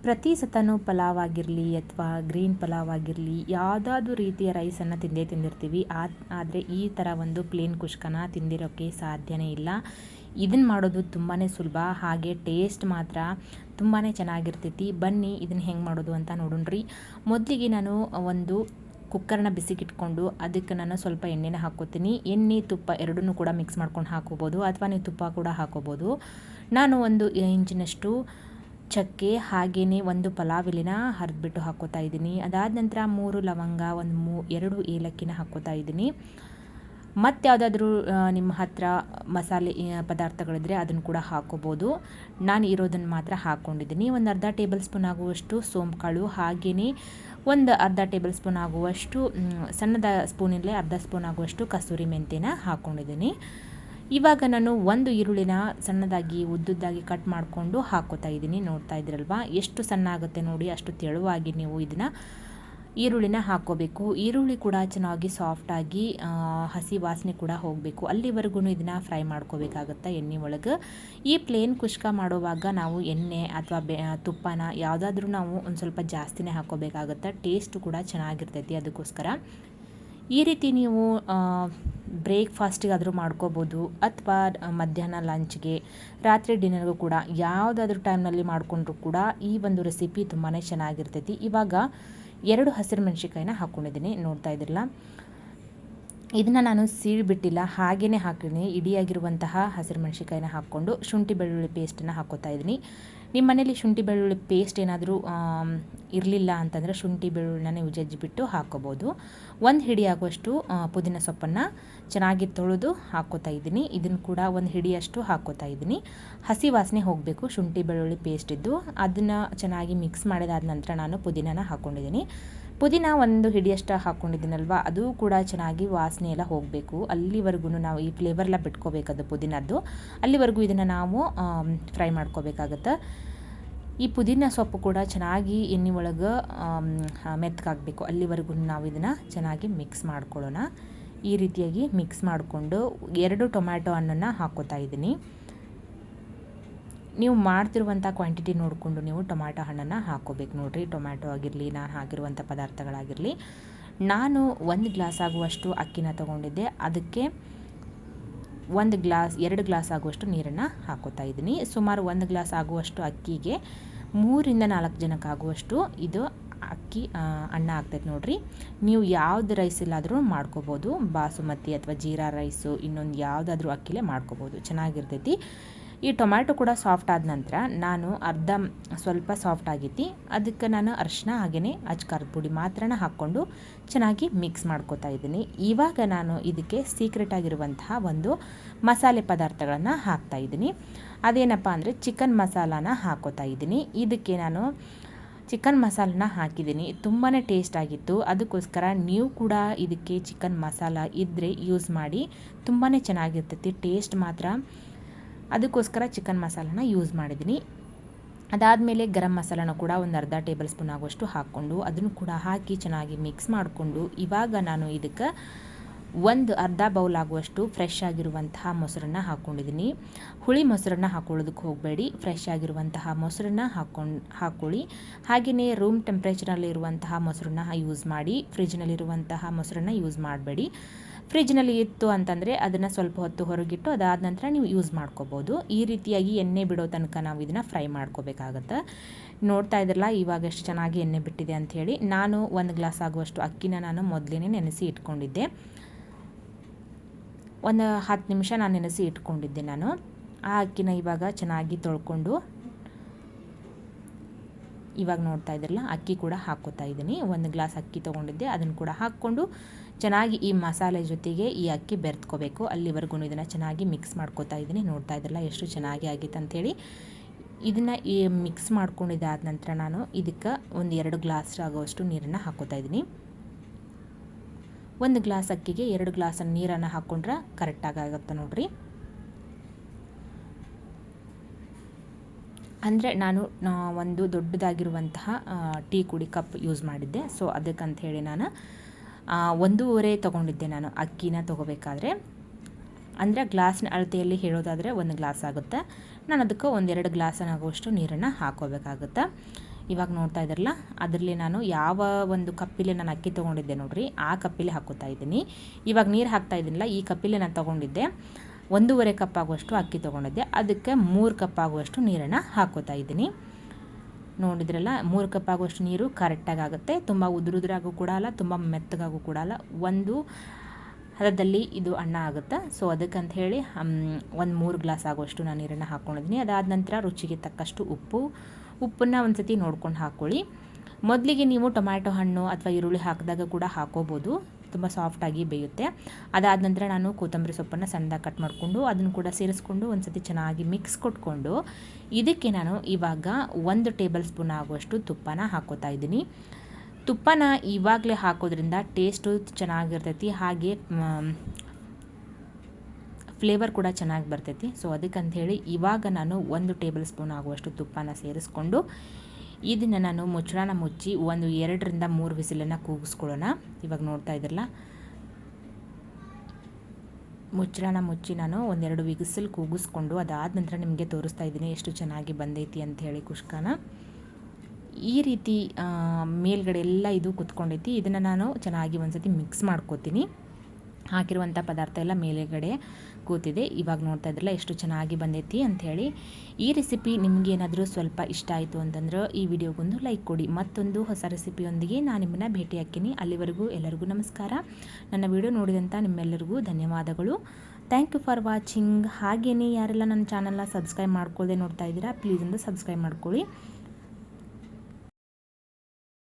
ಪ್ರತಿ ಸತನೂ ಪಲಾವ್ ಆಗಿರಲಿ ಅಥವಾ ಗ್ರೀನ್ ಪಲಾವ್ ಆಗಿರಲಿ ಯಾವುದಾದ್ರೂ ರೀತಿಯ ರೈಸನ್ನು ತಿಂದಿರ್ತೀವಿ. ಆದರೆ ಈ ಥರ ಒಂದು ಪ್ಲೇನ್ ಕುಷ್ಕನ ತಿಂದಿರೋಕ್ಕೆ ಸಾಧ್ಯನೇ ಇಲ್ಲ. ಇದನ್ನು ಮಾಡೋದು ತುಂಬಾ ಸುಲಭ, ಹಾಗೆ ಟೇಸ್ಟ್ ಮಾತ್ರ ತುಂಬಾ ಚೆನ್ನಾಗಿರ್ತೈತಿ. ಬನ್ನಿ ಇದನ್ನು ಹೆಂಗೆ ಮಾಡೋದು ಅಂತ ನೋಡೋಣ್ರಿ. ಮೊದಲಿಗೆ ನಾನು ಒಂದು ಕುಕ್ಕರ್ನ ಬಿಸಿಗಿಟ್ಕೊಂಡು ಅದಕ್ಕೆ ನಾನು ಸ್ವಲ್ಪ ಎಣ್ಣೆನ ಹಾಕ್ಕೋತೀನಿ. ಎಣ್ಣೆ ತುಪ್ಪ ಎರಡನ್ನೂ ಕೂಡ ಮಿಕ್ಸ್ ಮಾಡ್ಕೊಂಡು ಹಾಕೋಬೋದು, ಅಥವಾ ನೀವು ತುಪ್ಪ ಕೂಡ ಹಾಕೋಬೋದು. ನಾನು 1 ಇಂಚಿನಷ್ಟು ಚಕ್ಕೆ ಹಾಗೆಯೇ 1 ಪಲಾವ್ ಎಲೆನ ಹರಿದ್ಬಿಟ್ಟು ಹಾಕ್ಕೋತಾ ಇದ್ದೀನಿ. ಅದಾದ ನಂತರ 3 ಲವಂಗ, 2 ಏಲಕ್ಕಿನ ಹಾಕ್ಕೋತಾ ಇದ್ದೀನಿ. ಮತ್ತು ಯಾವುದಾದ್ರೂ ನಿಮ್ಮ ಹತ್ರ ಮಸಾಲೆ ಪದಾರ್ಥಗಳಿದ್ರೆ ಅದನ್ನು ಕೂಡ ಹಾಕೋಬೋದು. ನಾನು ಇರೋದನ್ನು ಮಾತ್ರ ಹಾಕ್ಕೊಂಡಿದ್ದೀನಿ. ಒಂದು ಅರ್ಧ ಟೇಬಲ್ ಸ್ಪೂನ್ ಆಗುವಷ್ಟು ಸೋಂಪು ಕಾಳು, ಹಾಗೆಯೇ ಒಂದು ಅರ್ಧ ಟೇಬಲ್ ಸ್ಪೂನ್ ಆಗುವಷ್ಟು ಸಣ್ಣದ ಸ್ಪೂನಿಂದಲೇ ಅರ್ಧ ಸ್ಪೂನ್ ಆಗುವಷ್ಟು ಕಸೂರಿ ಮೆಂತ್ಯನ ಹಾಕ್ಕೊಂಡಿದ್ದೀನಿ. ಇವಾಗ ನಾನು 1 ಈರುಳ್ಳಿನ ಸಣ್ಣದಾಗಿ ಉದ್ದುದ್ದಾಗಿ ಕಟ್ ಮಾಡಿಕೊಂಡು ಹಾಕ್ಕೋತಾ ಇದ್ದೀನಿ. ನೋಡ್ತಾ ಇದ್ದೀರಲ್ವಾ, ಎಷ್ಟು ಸಣ್ಣ ಆಗುತ್ತೆ ನೋಡಿ, ಅಷ್ಟು ತೆಳುವಾಗಿ ನೀವು ಇದನ್ನು ಈರುಳ್ಳಿನ ಹಾಕ್ಕೋಬೇಕು. ಈರುಳ್ಳಿ ಕೂಡ ಚೆನ್ನಾಗಿ ಸಾಫ್ಟಾಗಿ ಹಸಿ ವಾಸನೆ ಕೂಡ ಹೋಗಬೇಕು, ಅಲ್ಲಿವರೆಗೂ ಇದನ್ನು ಫ್ರೈ ಮಾಡ್ಕೋಬೇಕಾಗುತ್ತೆ ಎಣ್ಣೆ ಒಳಗೆ. ಈ ಪ್ಲೇನ್ ಕುಷ್ಕ ಮಾಡುವಾಗ ನಾವು ಎಣ್ಣೆ ಅಥವಾ ತುಪ್ಪನ ಯಾವುದಾದ್ರೂ ನಾವು ಒಂದು ಸ್ವಲ್ಪ ಜಾಸ್ತಿನೇ ಹಾಕ್ಕೋಬೇಕಾಗುತ್ತೆ. ಟೇಸ್ಟು ಕೂಡ ಚೆನ್ನಾಗಿರ್ತೈತಿ. ಅದಕ್ಕೋಸ್ಕರ ಈ ರೀತಿ ನೀವು ಬ್ರೇಕ್ಫಾಸ್ಟಿಗಾದರೂ ಮಾಡ್ಕೋಬೋದು, ಅಥವಾ ಮಧ್ಯಾಹ್ನ ಲಂಚ್ಗೆ, ರಾತ್ರಿ ಡಿನ್ನರ್ಗೂ ಕೂಡ ಯಾವುದಾದ್ರೂ ಟೈಮ್ನಲ್ಲಿ ಮಾಡಿಕೊಂಡ್ರೂ ಕೂಡ ಈ ಒಂದು ರೆಸಿಪಿ ತುಂಬಾ ಚೆನ್ನಾಗಿರ್ತೈತಿ. ಇವಾಗ 2 ಹಸಿರು ಮೆಣಸಿನ್ಕಾಯಿನ ಹಾಕ್ಕೊಂಡಿದ್ದೀನಿ. ನೋಡ್ತಾ ಇದ್ದಿರಲ್ಲ, ಇದನ್ನು ನಾನು ಸೀಳ್ಬಿಟ್ಟಿಲ್ಲ, ಹಾಗೇ ಹಾಕಿದ್ದೀನಿ. ಇಡಿಯಾಗಿರುವಂತಹ ಹಸಿರು ಮೆಣಸಿನ್ಕಾಯಿನ ಹಾಕ್ಕೊಂಡು ಶುಂಠಿ ಬೆಳ್ಳುಳ್ಳಿ ಪೇಸ್ಟನ್ನು ಹಾಕ್ಕೋತಾ ಇದ್ದೀನಿ. ನಿಮ್ಮ ಮನೇಲಿ ಶುಂಠಿ ಬೆಳ್ಳುಳ್ಳಿ ಪೇಸ್ಟ್ ಏನಾದರೂ ಇರಲಿಲ್ಲ ಅಂತಂದರೆ ಶುಂಠಿ ಬೆಳ್ಳುಳ್ಳಿನ ನೀವು ಜಜ್ಜಿಬಿಟ್ಟು ಹಾಕ್ಕೋಬೋದು. 1 ಹಿಡಿಯಾಗುವಷ್ಟು ಪುದೀನ ಸೊಪ್ಪನ್ನು ಚೆನ್ನಾಗಿ ತೊಳೆದು ಹಾಕ್ಕೋತಾ ಇದ್ದೀನಿ. ಇದನ್ನು ಕೂಡ 1 ಹಿಡಿಯಷ್ಟು ಹಾಕ್ಕೋತಾ ಇದ್ದೀನಿ. ಹಸಿ ವಾಸನೆ ಹೋಗಬೇಕು ಶುಂಠಿ ಬೆಳ್ಳುಳ್ಳಿ ಪೇಸ್ಟ್ ಇದ್ದು. ಅದನ್ನು ಚೆನ್ನಾಗಿ ಮಿಕ್ಸ್ ಮಾಡಿದಾದ ನಂತರ ನಾನು ಪುದೀನನ ಹಾಕ್ಕೊಂಡಿದ್ದೀನಿ. ಪುದೀನ 1 ಹಿಡಿಯಷ್ಟು ಹಾಕ್ಕೊಂಡಿದ್ದೀನಲ್ವ, ಅದು ಕೂಡ ಚೆನ್ನಾಗಿ ವಾಸನೆ ಎಲ್ಲ ಹೋಗಬೇಕು. ಅಲ್ಲಿವರೆಗೂ ನಾವು ಈ ಫ್ಲೇವರ್ ಎಲ್ಲ ಬಿಟ್ಕೋಬೇಕದು ಪುದೀನದ್ದು. ಅಲ್ಲಿವರೆಗೂ ಇದನ್ನು ನಾವು ಫ್ರೈ ಮಾಡ್ಕೋಬೇಕಾಗತ್ತೆ. ಈ ಪುದೀನ ಸೊಪ್ಪು ಕೂಡ ಚೆನ್ನಾಗಿ ಎಣ್ಣೆ ಒಳಗೆ ಮೆತ್ತಗಾಗಬೇಕು, ಅಲ್ಲಿವರೆಗೂ ನಾವು ಇದನ್ನು ಚೆನ್ನಾಗಿ ಮಿಕ್ಸ್ ಮಾಡ್ಕೊಳ್ಳೋಣ. ಈ ರೀತಿಯಾಗಿ ಮಿಕ್ಸ್ ಮಾಡಿಕೊಂಡು 2 ಟೊಮ್ಯಾಟೊ ಹಣ್ಣನ್ನು ಹಾಕ್ಕೋತಾ ಇದ್ದೀನಿ. ನೀವು ಮಾಡ್ತಿರುವಂಥ ಕ್ವಾಂಟಿಟಿ ನೋಡಿಕೊಂಡು ನೀವು ಟೊಮ್ಯಾಟೊ ಹಣ್ಣನ್ನು ಹಾಕ್ಕೋಬೇಕು ನೋಡಿರಿ. ಟೊಮ್ಯಾಟೊ ಆಗಿರಲಿ, ನಾನು ಹಾಕಿರುವಂಥ ಪದಾರ್ಥಗಳಾಗಿರಲಿ. ನಾನು 1 ಗ್ಲಾಸ್ ಆಗುವಷ್ಟು ಅಕ್ಕಿನ ತೊಗೊಂಡಿದ್ದೆ, ಅದಕ್ಕೆ 2 ಗ್ಲಾಸ್ ಆಗುವಷ್ಟು ನೀರನ್ನು ಹಾಕ್ಕೋತಾ ಇದ್ದೀನಿ. ಸುಮಾರು 1 ಗ್ಲಾಸ್ ಆಗುವಷ್ಟು ಅಕ್ಕಿಗೆ 3 ರಿಂದ 4 ಜನಕ್ಕಾಗುವಷ್ಟು ಇದು ಅಕ್ಕಿ ಅನ್ನ ಆಗ್ತೈತೆ ನೋಡಿರಿ. ನೀವು ಯಾವ್ದು ರೈಸ್ ಇಲ್ಲಾದರೂ ಮಾಡ್ಕೋಬೋದು, ಬಾಸುಮತಿ ಅಥವಾ ಜೀರಾ ರೈಸು, ಇನ್ನೊಂದು ಯಾವುದಾದ್ರೂ ಅಕ್ಕಿಲೇ ಮಾಡ್ಕೋಬೋದು, ಚೆನ್ನಾಗಿರ್ತೈತಿ. ಈ ಟೊಮ್ಯಾಟೊ ಕೂಡ ಸಾಫ್ಟ್ ಆದ ನಂತರ ನಾನು ಸ್ವಲ್ಪ ಸಾಫ್ಟ್ ಆಗೈತಿ, ಅದಕ್ಕೆ ನಾನು ಅರಿಶಿನ ಹಾಗೆಯೇ ಅಚ್ಕಾರದ ಪುಡಿ ಮಾತ್ರನ ಹಾಕ್ಕೊಂಡು ಚೆನ್ನಾಗಿ ಮಿಕ್ಸ್ ಮಾಡ್ಕೋತಾ ಇದ್ದೀನಿ. ಇವಾಗ ನಾನು ಇದಕ್ಕೆ ಸೀಕ್ರೆಟ್ ಆಗಿರುವಂತಹ ಒಂದು ಮಸಾಲೆ ಪದಾರ್ಥಗಳನ್ನು ಹಾಕ್ತಾ ಇದ್ದೀನಿ. ಅದೇನಪ್ಪ ಅಂದರೆ ಚಿಕನ್ ಮಸಾಲಾನ ಹಾಕ್ಕೋತಾ ಇದ್ದೀನಿ. ಇದಕ್ಕೆ ನಾನು ಚಿಕನ್ ಮಸಾಲನ ಹಾಕಿದ್ದೀನಿ, ತುಂಬಾ ಟೇಸ್ಟ್ ಆಗಿತ್ತು. ಅದಕ್ಕೋಸ್ಕರ ನೀವು ಕೂಡ ಇದಕ್ಕೆ ಚಿಕನ್ ಮಸಾಲ ಇದ್ದರೆ ಯೂಸ್ ಮಾಡಿ, ತುಂಬಾ ಚೆನ್ನಾಗಿರ್ತೈತಿ ಟೇಸ್ಟ್ ಮಾತ್ರ. ಅದಕ್ಕೋಸ್ಕರ ಚಿಕನ್ ಮಸಾಲನ ಯೂಸ್ ಮಾಡಿದ್ದೀನಿ. ಅದಾದಮೇಲೆ ಗರಂ ಮಸಾಲನ ಕೂಡ 1 ಅರ್ಧ ಟೇಬಲ್ ಸ್ಪೂನ್ ಆಗುವಷ್ಟು ಹಾಕ್ಕೊಂಡು ಅದನ್ನು ಕೂಡ ಹಾಕಿ ಚೆನ್ನಾಗಿ ಮಿಕ್ಸ್ ಮಾಡಿಕೊಂಡು ಇವಾಗ ನಾನು ಇದಕ್ಕೆ 1 ಅರ್ಧ ಬೌಲ್ ಆಗುವಷ್ಟು ಫ್ರೆಶ್ ಆಗಿರುವಂತಹ ಮೊಸರನ್ನು ಹಾಕ್ಕೊಂಡಿದ್ದೀನಿ. ಹುಳಿ ಮೊಸರನ್ನು ಹಾಕ್ಕೊಳ್ಳೋದಕ್ಕೆ ಹೋಗಬೇಡಿ, ಫ್ರೆಶ್ ಆಗಿರುವಂತಹ ಮೊಸರನ್ನು ಹಾಕ್ಕೊಳ್ಳಿ. ಹಾಗೆಯೇ ರೂಮ್ ಟೆಂಪ್ರೇಚರಲ್ಲಿ ಇರುವಂತಹ ಮೊಸರನ್ನ ಯೂಸ್ ಮಾಡಿ, ಫ್ರಿಜ್ನಲ್ಲಿರುವಂತಹ ಮೊಸರನ್ನ ಯೂಸ್ ಮಾಡಬೇಡಿ. ಫ್ರಿಜ್ನಲ್ಲಿ ಇತ್ತು ಅಂತಂದರೆ ಅದನ್ನು ಸ್ವಲ್ಪ ಹೊತ್ತು ಹೊರಗಿಟ್ಟು ಅದಾದ ನಂತರ ನೀವು ಯೂಸ್ ಮಾಡ್ಕೋಬೋದು. ಈ ರೀತಿಯಾಗಿ ಎಣ್ಣೆ ಬಿಡೋ ತನಕ ನಾವು ಇದನ್ನು ಫ್ರೈ ಮಾಡ್ಕೋಬೇಕಾಗತ್ತೆ. ನೋಡ್ತಾ ಇದ್ರಲ್ಲ ಇವಾಗ ಎಷ್ಟು ಚೆನ್ನಾಗಿ ಎಣ್ಣೆ ಬಿಟ್ಟಿದೆ ಅಂಥೇಳಿ. ನಾನು 1 ಗ್ಲಾಸ್ ಆಗುವಷ್ಟು ಅಕ್ಕಿನ ನಾನು ಮೊದಲೇ ನೆನೆಸಿ ಇಟ್ಕೊಂಡಿದ್ದೆ. 10 ನಿಮಿಷ ನಾನು ನೆನೆಸಿ ಇಟ್ಕೊಂಡಿದ್ದೆ. ನಾನು ಆ ಅಕ್ಕಿನ ಇವಾಗ ಚೆನ್ನಾಗಿ ತೊಳ್ಕೊಂಡು ಇವಾಗ ನೋಡ್ತಾ ಇದ್ರಲ್ಲ ಅಕ್ಕಿ ಕೂಡ ಹಾಕ್ಕೋತಾ ಇದ್ದೀನಿ. 1 ಗ್ಲಾಸ್ ಅಕ್ಕಿ ತೊಗೊಂಡಿದ್ದೆ, ಅದನ್ನು ಕೂಡ ಹಾಕ್ಕೊಂಡು ಚೆನ್ನಾಗಿ ಈ ಮಸಾಲೆ ಜೊತೆಗೆ ಈ ಅಕ್ಕಿ ಬೆರೆತ್ಕೋಬೇಕು. ಅಲ್ಲಿವರೆಗೂ ಇದನ್ನು ಚೆನ್ನಾಗಿ ಮಿಕ್ಸ್ ಮಾಡ್ಕೋತಾ ಇದ್ದೀನಿ. ನೋಡ್ತಾ ಇದ್ರಲ್ಲ ಎಷ್ಟು ಚೆನ್ನಾಗಿ ಆಗಿತ್ತು ಅಂಥೇಳಿ. ಇದನ್ನು ಮಿಕ್ಸ್ ಮಾಡ್ಕೊಂಡಿದ್ದಾದ ನಂತರ ನಾನು ಇದಕ್ಕೆ 2 ಗ್ಲಾಸ್ ಆಗುವಷ್ಟು ನೀರನ್ನು ಹಾಕ್ಕೋತಾ ಇದ್ದೀನಿ. 1 ಗ್ಲಾಸ್ ಅಕ್ಕಿಗೆ 2 ಗ್ಲಾಸ್ ನೀರನ್ನು ಹಾಕ್ಕೊಂಡ್ರೆ ಕರೆಕ್ಟಾಗಿ ಆಗುತ್ತೆ ನೋಡಿರಿ. ಅಂದರೆ ನಾನು ಒಂದು ದೊಡ್ಡದಾಗಿರುವಂತಹ ಟೀ ಕುಡಿ ಕಪ್ ಯೂಸ್ ಮಾಡಿದ್ದೆ. ಸೊ ಅದಕ್ಕಂತ ಹೇಳಿ ನಾನು 1.5 ತೊಗೊಂಡಿದ್ದೆ ನಾನು ಅಕ್ಕಿನ ತೊಗೋಬೇಕಾದ್ರೆ. ಅಂದರೆ ಗ್ಲಾಸ್ನ ಅಳತೆಯಲ್ಲಿ ಹೇಳೋದಾದರೆ 1 ಗ್ಲಾಸ್ ಆಗುತ್ತೆ. ನಾನು ಅದಕ್ಕೆ 1-2 ಗ್ಲಾಸ್ ಆಗುವಷ್ಟು ನೀರನ್ನು ಹಾಕೋಬೇಕಾಗುತ್ತೆ. ಇವಾಗ ನೋಡ್ತಾ ಇದ್ದಾರಲ್ಲ, ಅದರಲ್ಲಿ ನಾನು ಯಾವ ಒಂದು ಕಪ್ಪಿಲೆ ನಾನು ಅಕ್ಕಿ ತೊಗೊಂಡಿದ್ದೆ ನೋಡಿರಿ, ಆ ಕಪ್ಪಿಲೆ ಹಾಕೋತಾ ಇದ್ದೀನಿ. ಇವಾಗ ನೀರು ಹಾಕ್ತಾ ಇದ್ದೀನಲ್ಲ, ಈ ಕಪ್ಪಿಲೆ ನಾನು ತೊಗೊಂಡಿದ್ದೆ 1.5 ಕಪ್ ಆಗುವಷ್ಟು ಅಕ್ಕಿ ತೊಗೊಂಡಿದ್ದೆ, ಅದಕ್ಕೆ 3 ಕಪ್ ಆಗುವಷ್ಟು ನೀರನ್ನು ಹಾಕೋತಾ ಇದ್ದೀನಿ. ನೋಡಿದ್ರಲ್ಲ, 3 ಕಪ್ ಆಗುವಷ್ಟು ನೀರು ಕರೆಕ್ಟಾಗಿ ಆಗುತ್ತೆ. ತುಂಬ ಉದುರಾಗೂ ಕೂಡ ಅಲ್ಲ, ತುಂಬ ಮೆತ್ತಗಾಗೂ ಕೂಡ ಅಲ್ಲ, ಒಂದು ಹದದಲ್ಲಿ ಇದು ಅನ್ನ ಆಗುತ್ತೆ. ಸೊ ಅದಕ್ಕಂತ ಹೇಳಿ 3 ಗ್ಲಾಸ್ ಆಗುವಷ್ಟು ನಾನು ನೀರನ್ನು ಹಾಕ್ಕೊಂಡಿದ್ದೀನಿ. ಅದಾದ ನಂತರ ರುಚಿಗೆ ತಕ್ಕಷ್ಟು ಉಪ್ಪನ್ನು ಒಂದು ಸತಿ ನೋಡ್ಕೊಂಡು ಹಾಕ್ಕೊಳ್ಳಿ. ಮೊದಲಿಗೆ ನೀವು ಟೊಮ್ಯಾಟೊ ಹಣ್ಣು ಅಥವಾ ಈರುಳ್ಳಿ ಹಾಕಿದಾಗ ಕೂಡ ಹಾಕೋಬೋದು, ತುಂಬ ಸಾಫ್ಟಾಗಿ ಬೇಯುತ್ತೆ. ಅದಾದ ನಂತರ ನಾನು ಕೊತ್ತಂಬರಿ ಸೊಪ್ಪನ್ನು ಸಣ್ಣದಾಗಿ ಕಟ್ ಮಾಡಿಕೊಂಡು ಅದನ್ನು ಕೂಡ ಸೇರಿಸ್ಕೊಂಡು ಒಂದು ಸತಿ ಚೆನ್ನಾಗಿ ಮಿಕ್ಸ್ ಕೊಟ್ಕೊಂಡು ಇದಕ್ಕೆ ನಾನು ಇವಾಗ 1 ಟೇಬಲ್ ಸ್ಪೂನ್ ಆಗುವಷ್ಟು ತುಪ್ಪನ ಹಾಕೋತಾ ಇದ್ದೀನಿ. ತುಪ್ಪನ ಇವಾಗಲೇ ಹಾಕೋದ್ರಿಂದ ಟೇಸ್ಟು ಚೆನ್ನಾಗಿರ್ತೈತಿ, ಹಾಗೆ ಫ್ಲೇವರ್ ಕೂಡ ಚೆನ್ನಾಗಿ ಬರ್ತೈತಿ. ಸೊ ಅದಕ್ಕಂಥೇಳಿ ಇವಾಗ ನಾನು 1 ಟೇಬಲ್ ಸ್ಪೂನ್ ಆಗುವಷ್ಟು ತುಪ್ಪನ ಸೇರಿಸ್ಕೊಂಡು ಇದನ್ನು ನಾನು ಮುಚ್ಚಳನ ಮುಚ್ಚಿ 2 ರಿಂದ 3 ವಿಸಿಲನ್ನು ಕೂಗಿಸ್ಕೊಳ್ಳೋಣ. ಇವಾಗ ನೋಡ್ತಾ ಇದ್ರಲ್ಲ, ಮುಚ್ಚಳನ ಮುಚ್ಚಿ ನಾನು 1-2 ವಿಸಿಲ್ ಕೂಗಿಸ್ಕೊಂಡು ಅದಾದ ನಂತರ ನಿಮಗೆ ತೋರಿಸ್ತಾ ಇದ್ದೀನಿ ಎಷ್ಟು ಚೆನ್ನಾಗಿ ಬಂದೈತಿ ಅಂಥೇಳಿ ಕುಷ್ಕಾನ. ಈ ರೀತಿ ಮೇಲ್ಗಡೆ ಎಲ್ಲ ಇದು ಕುತ್ಕೊಂಡೈತಿ. ಇದನ್ನು ನಾನು ಚೆನ್ನಾಗಿ ಒಂದು ಸತಿ ಮಿಕ್ಸ್ ಮಾಡ್ಕೋತೀನಿ. ಹಾಕಿರುವಂಥ ಪದಾರ್ಥ ಎಲ್ಲ ಮೇಲೆಗಡೆ ಕೂತಿದೆ. ಇವಾಗ ನೋಡ್ತಾ ಇದ್ರಲ್ಲ ಎಷ್ಟು ಚೆನ್ನಾಗಿ ಬಂದೈತಿ ಅಂಥೇಳಿ. ಈ ರೆಸಿಪಿ ನಿಮಗೇನಾದರೂ ಸ್ವಲ್ಪ ಇಷ್ಟ ಆಯಿತು ಅಂತಂದ್ರೆ ಈ ವಿಡಿಯೋಗೊಂದು ಲೈಕ್ ಕೊಡಿ. ಮತ್ತೊಂದು ಹೊಸ ರೆಸಿಪಿಯೊಂದಿಗೆ ನಾನು ನಿಮ್ಮನ್ನು ಭೇಟಿ ಹಾಕ್ತೀನಿ. ಅಲ್ಲಿವರೆಗೂ ಎಲ್ಲರಿಗೂ ನಮಸ್ಕಾರ. ನನ್ನ ವಿಡಿಯೋ ನೋಡಿದಂಥ ನಿಮ್ಮೆಲ್ಲರಿಗೂ ಧನ್ಯವಾದಗಳು. Thank you for watching. ಹಾಗೆಯೇ ಯಾರೆಲ್ಲ ನನ್ನ ಚಾನಲ್ನ ಸಬ್ಸ್ಕ್ರೈಬ್ ಮಾಡ್ಕೊಳ್ಳದೆ ನೋಡ್ತಾ ಇದ್ದೀರಾ, ಪ್ಲೀಸ್ ಒಂದು ಸಬ್ಸ್ಕ್ರೈಬ್ ಮಾಡ್ಕೊಳ್ಳಿ.